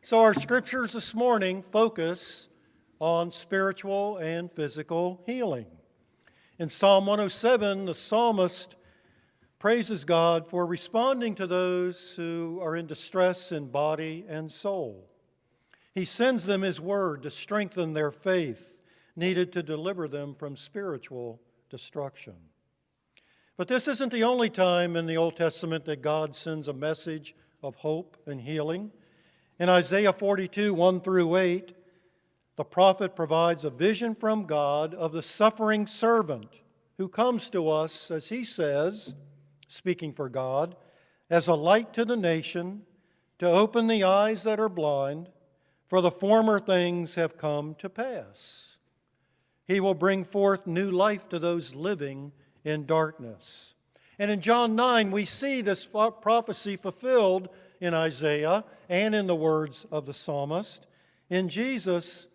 So our scriptures this morning focus on spiritual and physical healing. In Psalm 107, the psalmist praises God for responding to those who are in distress in body and soul. He sends them His word to strengthen their faith, needed to deliver them from spiritual destruction. But this isn't the only time in the Old Testament that God sends a message of hope and healing. In Isaiah 42, 1 through 8, the prophet provides a vision from God of the suffering servant who comes to us, as he says, speaking for God, as a light to the nation, to open the eyes that are blind, for the former things have come to pass. He will bring forth new life to those living in darkness. And in John 9, we see this prophecy fulfilled in Isaiah and in the words of the psalmist, in Jesus,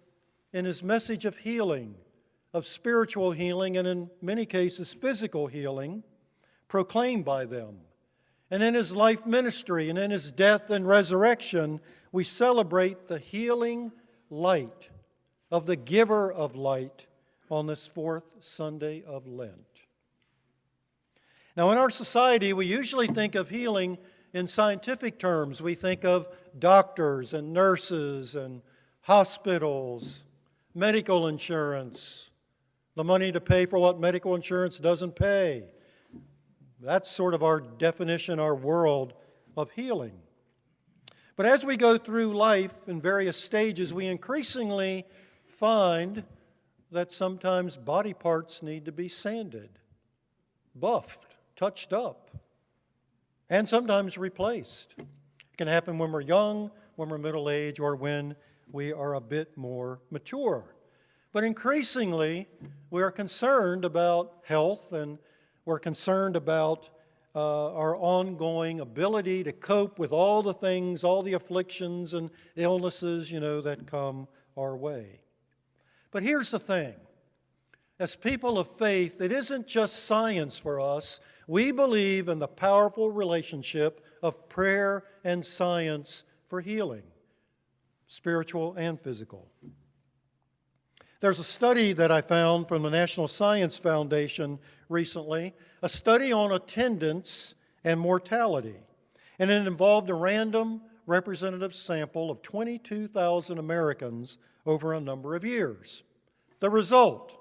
in His message of healing, of spiritual healing, and in many cases physical healing, proclaimed by them. And in His life ministry and in His death and resurrection, we celebrate the healing light of the giver of light on this fourth Sunday of Lent. Now, in our society, we usually think of healing in scientific terms. We think of doctors and nurses and hospitals, medical insurance, the money to pay for what medical insurance doesn't pay. That's sort of our definition, our world of healing. But as we go through life in various stages, we increasingly find that sometimes body parts need to be sanded, buffed, touched up, and sometimes replaced. It can happen when we're young, when we're middle-aged, or when we are a bit more mature. But increasingly, we are concerned about health, and we're concerned about our ongoing ability to cope with all the things, all the afflictions and illnesses, that come our way. But here's the thing. As people of faith, it isn't just science for us. We believe in the powerful relationship of prayer and science for healing, spiritual and physical. There's a study that I found from the National Science Foundation recently, a study on attendance and mortality. And it involved a random representative sample of 22,000 Americans over a number of years. The result: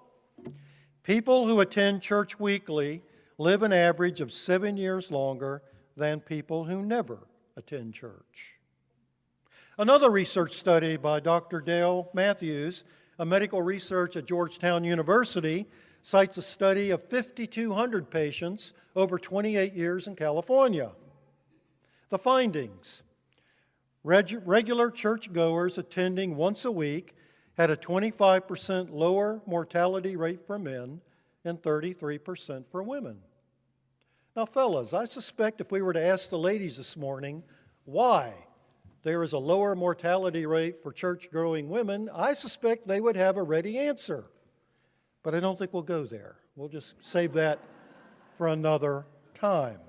people who attend church weekly live an average of 7 years longer than people who never attend church. Another research study by Dr. Dale Matthews, a medical researcher at Georgetown University, cites a study of 5,200 patients over 28 years in California. The findings: regular churchgoers attending once a week had a 25% lower mortality rate for men and 33% for women. Now, fellas, I suspect if we were to ask the ladies this morning why there is a lower mortality rate for church-going women, I suspect they would have a ready answer. But I don't think we'll go there. We'll just save that for another time.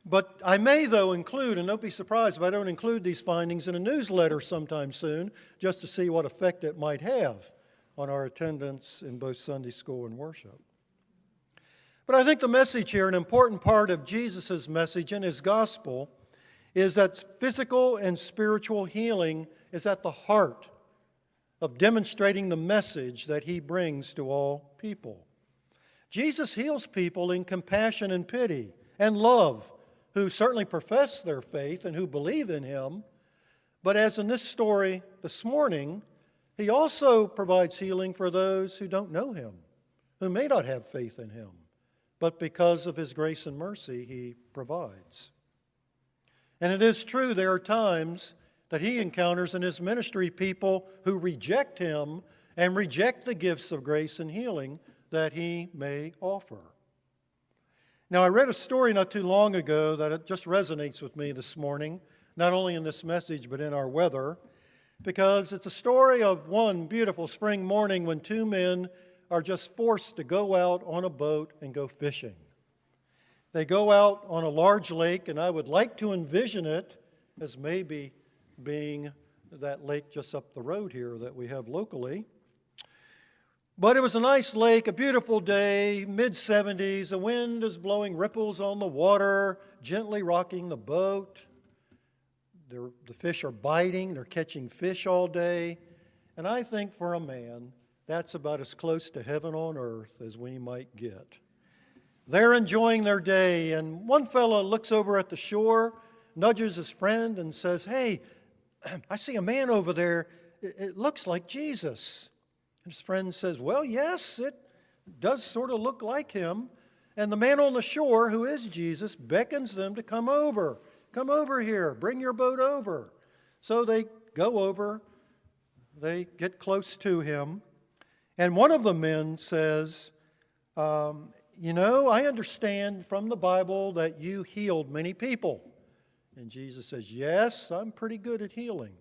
But I may, though, include, and don't be surprised if I don't include these findings in a newsletter sometime soon, just to see what effect it might have on our attendance in both Sunday school and worship. But I think the message here, an important part of Jesus' message in His gospel, is that physical and spiritual healing is at the heart of demonstrating the message that He brings to all people. Jesus heals people in compassion and pity and love, who certainly profess their faith and who believe in Him. But as in this story this morning, He also provides healing for those who don't know Him, who may not have faith in Him, but because of His grace and mercy, He provides. And it is true, there are times that He encounters in His ministry people who reject Him and reject the gifts of grace and healing that He may offer. Now, I read a story not too long ago that it just resonates with me this morning, not only in this message but in our weather, because it's a story of one beautiful spring morning when two men are just forced to go out on a boat and go fishing. They go out on a large lake, and I would like to envision it as maybe being that lake just up the road here that we have locally. But it was a nice lake, a beautiful day, mid-70s. The wind is blowing ripples on the water, gently rocking the boat. The fish are biting. They're catching fish all day. And I think for a man, that's about as close to heaven on earth as we might get. They're enjoying their day, and one fellow looks over at the shore, nudges his friend, and says, "Hey, I see a man over there. It looks like Jesus." And his friend says, "Well, yes, it does sort of look like him." And the man on the shore, who is Jesus, beckons them to come over. "Come over here. Bring your boat over." So they go over. They get close to him. And one of the men says, I understand from the Bible that you healed many people." And Jesus says, "Yes, I'm pretty good at healing."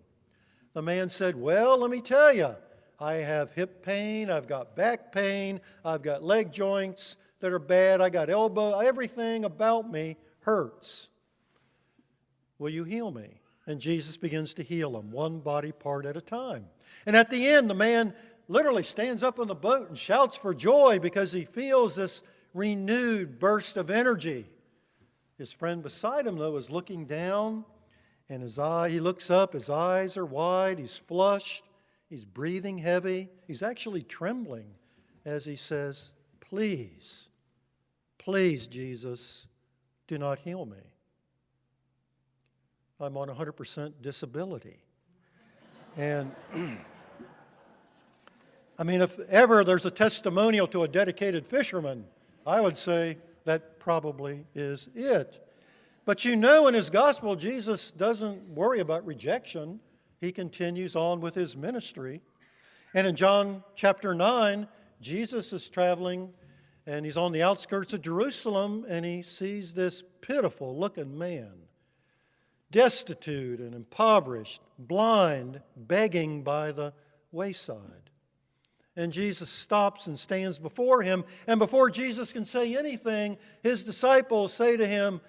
The man said, "Well, let me tell you, I have hip pain, I've got back pain, I've got leg joints that are bad, I got elbow, everything about me hurts. Will you heal me?" And Jesus begins to heal him, one body part at a time. And at the end, the man literally stands up on the boat and shouts for joy because he feels this renewed burst of energy. His friend beside him, though, is looking down, and he looks up, his eyes are wide, he's flushed, he's breathing heavy, he's actually trembling as he says, "Please, please, Jesus, do not heal me. I'm on 100% disability." And if ever there's a testimonial to a dedicated fisherman, I would say that probably is it. But in his gospel, Jesus doesn't worry about rejection. He continues on with his ministry. And in John chapter 9, Jesus is traveling, and he's on the outskirts of Jerusalem, and he sees this pitiful-looking man, destitute and impoverished, blind, begging by the wayside. And Jesus stops and stands before him. And before Jesus can say anything, his disciples say to him,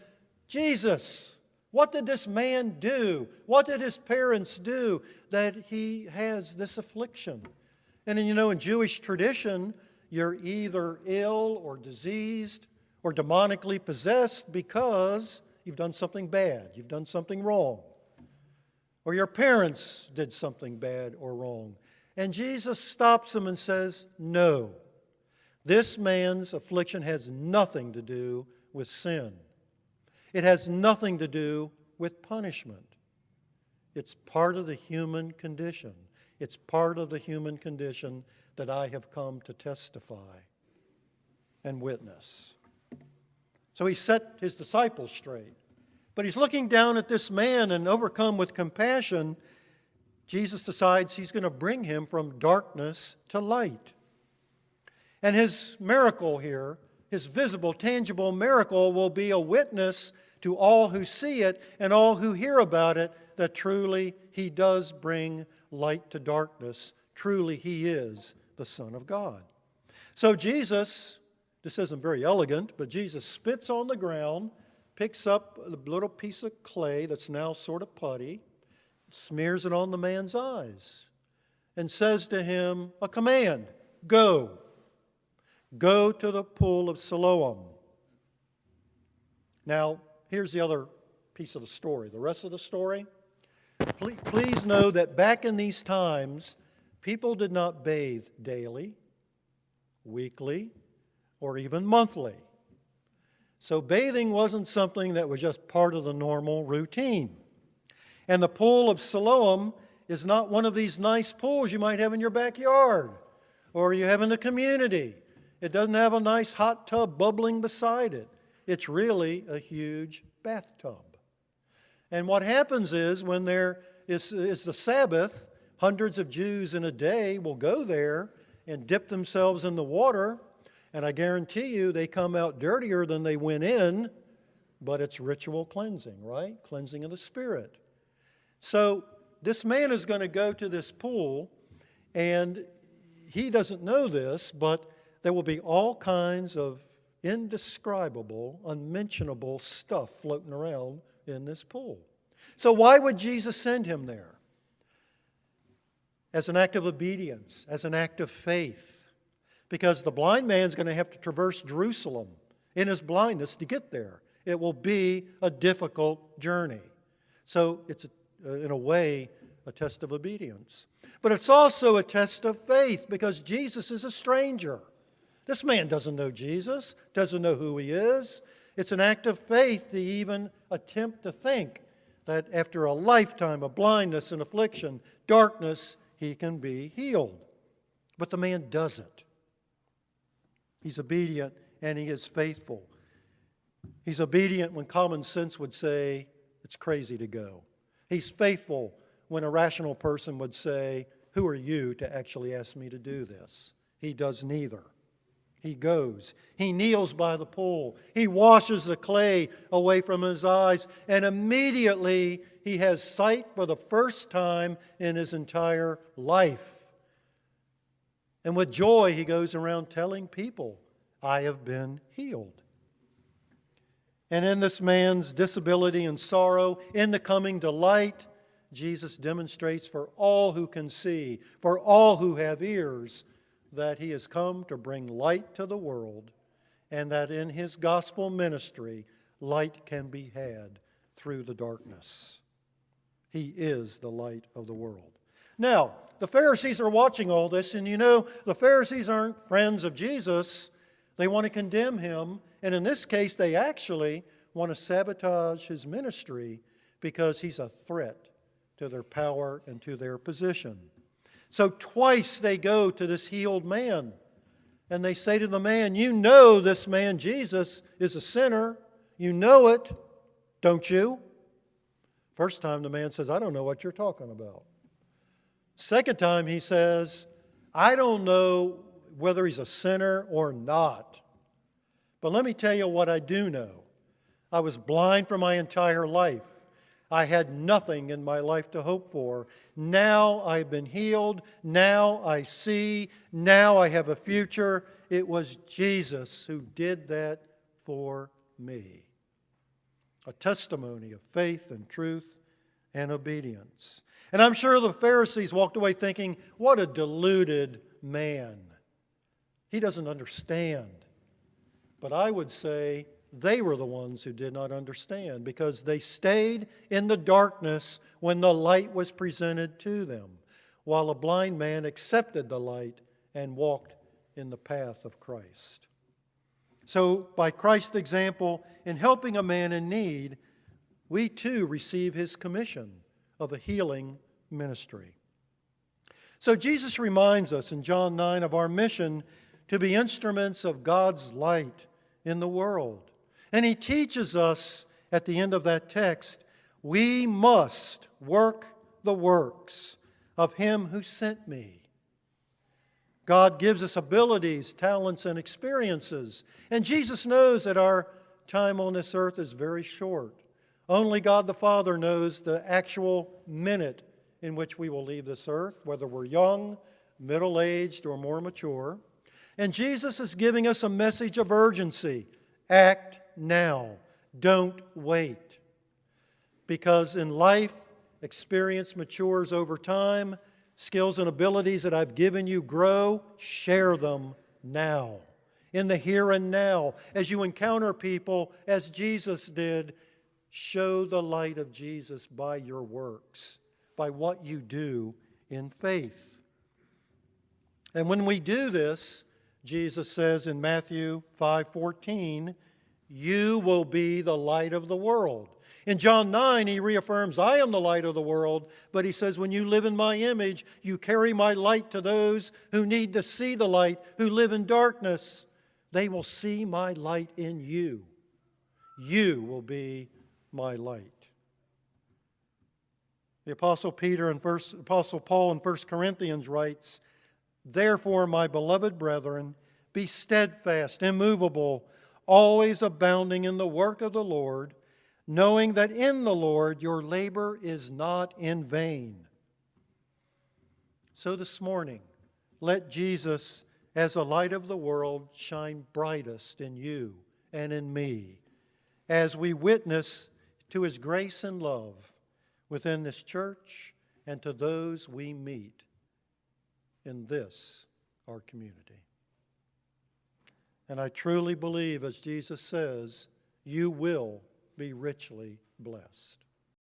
"Jesus, what did this man do? What did his parents do that he has this affliction?" And in Jewish tradition, you're either ill or diseased or demonically possessed because you've done something bad, you've done something wrong, or your parents did something bad or wrong. And Jesus stops him and says, "No, this man's affliction has nothing to do with sin. It has nothing to do with punishment. It's part of the human condition. It's part of the human condition that I have come to testify and witness." So he set his disciples straight. But he's looking down at this man, and overcome with compassion, Jesus decides he's going to bring him from darkness to light. And his miracle here, his visible, tangible miracle, will be a witness to all who see it and all who hear about it that truly he does bring light to darkness. Truly he is the Son of God. So Jesus, this isn't very elegant, but Jesus spits on the ground, picks up a little piece of clay that's now sort of putty, smears it on the man's eyes, and says to him a command: "Go. Go to the pool of Siloam." Now, here's the other piece of the story. The rest of the story, please know that back in these times, people did not bathe daily, weekly, or even monthly. So bathing wasn't something that was just part of the normal routine. And the pool of Siloam is not one of these nice pools you might have in your backyard or you have in the community. It doesn't have a nice hot tub bubbling beside it. It's really a huge bathtub. And what happens is when there is the Sabbath, hundreds of Jews in a day will go there and dip themselves in the water, and I guarantee you they come out dirtier than they went in, but it's ritual cleansing, right? Cleansing of the spirit. So this man is going to go to this pool, and he doesn't know this, but there will be all kinds of indescribable, unmentionable stuff floating around in this pool. So why would Jesus send him there? As an act of obedience, as an act of faith. Because the blind man's going to have to traverse Jerusalem in his blindness to get there. It will be a difficult journey. So it's, in a way, a test of obedience. But it's also a test of faith because Jesus is a stranger. This man doesn't know Jesus, doesn't know who he is. It's an act of faith to even attempt to think that after a lifetime of blindness and affliction, darkness, he can be healed. But the man doesn't. He's obedient and he is faithful. He's obedient when common sense would say it's crazy to go. He's faithful when a rational person would say, who are you to actually ask me to do this? He does neither. He goes. He kneels by the pool. He washes the clay away from his eyes, and immediately he has sight for the first time in his entire life. And with joy, he goes around telling people, I have been healed. And in this man's disability and sorrow, in the coming delight, Jesus demonstrates for all who can see, for all who have ears, that he has come to bring light to the world, and that in his gospel ministry, light can be had through the darkness. He is the light of the world. Now, the Pharisees are watching all this, and you know, the Pharisees aren't friends of Jesus. They want to condemn him, and in this case, they actually want to sabotage his ministry because he's a threat to their power and to their position. So twice they go to this healed man, and they say to the man, you know this man Jesus is a sinner. You know it, don't you? First time the man says, I don't know what you're talking about. Second time he says, I don't know whether he's a sinner or not. But let me tell you what I do know. I was blind for my entire life. I had nothing in my life to hope for. Now I've been healed. Now I see. Now I have a future. It was Jesus who did that for me. A testimony of faith and truth and obedience. And I'm sure the Pharisees walked away thinking, what a deluded man. He doesn't understand. But I would say they were the ones who did not understand because they stayed in the darkness when the light was presented to them, while a blind man accepted the light and walked in the path of Christ. So, by Christ's example in helping a man in need, we too receive his commission of a healing ministry. So Jesus reminds us in John 9 of our mission to be instruments of God's light in the world. And he teaches us at the end of that text, we must work the works of him who sent me. God gives us abilities, talents, and experiences. And Jesus knows that our time on this earth is very short. Only God the Father knows the actual minute in which we will leave this earth, whether we're young, middle-aged, or more mature. And Jesus is giving us a message of urgency. Act now. Don't wait. Because in life, experience matures over time. Skills and abilities that I've given you grow. Share them now. In the here and now, as you encounter people, as Jesus did, show the light of Jesus by your works, by what you do in faith. And when we do this, Jesus says in Matthew 5:14, you will be the light of the world. In John 9, he reaffirms, I am the light of the world, but he says, when you live in my image, you carry my light to those who need to see the light, who live in darkness. They will see my light in you. You will be my light. The Apostle Paul in 1 Corinthians writes, therefore, my beloved brethren, be steadfast, immovable, always abounding in the work of the Lord, knowing that in the Lord your labor is not in vain. So this morning, let Jesus, as the light of the world, shine brightest in you and in me, as we witness to his grace and love, within this church and to those we meet in this, our community. And I truly believe, as Jesus says, you will be richly blessed.